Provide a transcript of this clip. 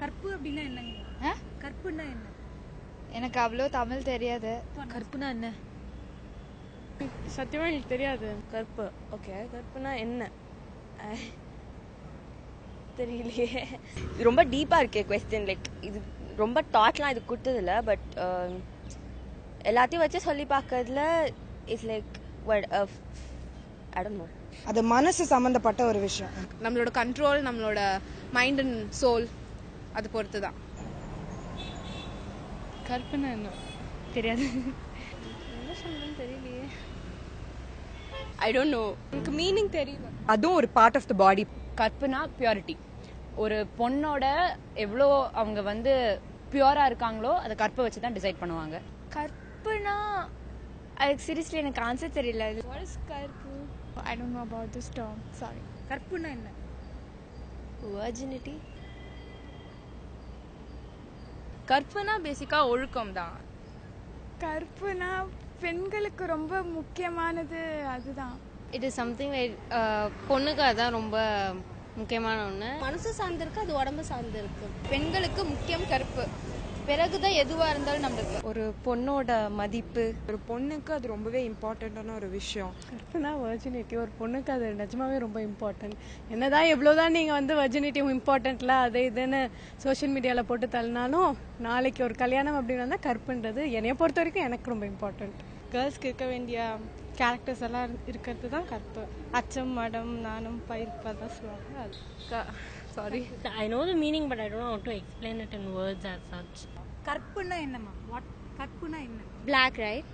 கற்பு அப்படின்னா என்னங்க? கற்புன்னா என்ன? எனக்கு அவ்வளோ தமிழ் தெரியாது. கற்புனா என்ன? சத்தியமா எனக்கு தெரியாது. கற்பு ஓகே, கற்புனா என்ன தெரியலையே. ரொம்ப டீப்பாக இருக்கே கொஸ்டின். லைக் இது ரொம்ப தாட்லாம் இது கொடுத்ததில்ல. பட் எல்லாத்தையும் வச்சு சொல்லி பார்க்கறதுல it's like I don't know. அது மனசு சம்மந்தப்பட்ட ஒரு விஷயம். நம்மளோட கண்ட்ரோல், நம்மளோட மைண்ட் அண்ட் சோல், அது பொறுத்து தான். கற்புனா என்ன தெரியாது. என்ன சொல்றேன்னு தெரியலையே. ஐ டோன்ட் நோ. எனக்கு மீனிங் தெரியல. அதுவும் ஒரு part of the body. கற்புனா purity. ஒரு பொண்ணோட எவ்வளோ அவங்க வந்து பியூரா இருக்காங்களோ அதை கற்பை வச்சு தான் டிசைட் பண்ணுவாங்க. கற்புனா அதுக்கு சீரியஸ்லி எனக்கு ஆன்சர் தெரியல. What is கற்பு? I don't know about this term. Sorry. கற்புனா என்ன? வர்ஜினிட்டி. கற்புனா பேசிக்கா ஒழுக்கம் தான். கற்புனா பெண்களுக்கு ரொம்ப முக்கியமானது அதுதான். இட் இஸ் சம்திங் லைக் பொண்ணுக்கு அதான் ரொம்ப முக்கியமான ஒன்று. மனசு சார்ந்திருக்கு, அது உடம்பு சார்ந்திருக்கு. பெண்களுக்கு முக்கியம் கற்பு, பிறகுதான் எதுவா இருந்தாலும் நம்மளுக்கு. ஒரு பொண்ணோட மதிப்பு, ஒரு பொண்ணுக்கு அது ரொம்பவே இம்பார்ட்டண்ட்டான ஒரு விஷயம். கற்புனா வர்ஜினிட்டி. ஒரு பொண்ணுக்கு அது நிஜமாவே ரொம்ப இம்பார்ட்டன்ட். என்னதான் எவ்வளோதான் நீங்கள் வந்து வர்ஜினிட்டி இம்பார்ட்டன்ட்ல அது இதுன்னு சோஷியல் மீடியாவில் போட்டு தள்ளினாலும் நாளைக்கு ஒரு கல்யாணம் அப்படின்னு வந்தால் கற்புன்றது என்னைய பொறுத்த வரைக்கும் எனக்கு ரொம்ப இம்பார்ட்டன்ட். கேர்ள்ஸ்க்கு இருக்க வேண்டிய கேரக்டர்ஸ் எல்லாம் இருக்கிறது தான் கற்பு. அச்சம், மடம், நாணம், பயிர்ப்பு தான் சொல்லுவாங்க. அது sorry, I know the meaning but I don't know how to explain it in words as such. கற்புனா என்னம்மா? கற்புனா என்ன? Black, right?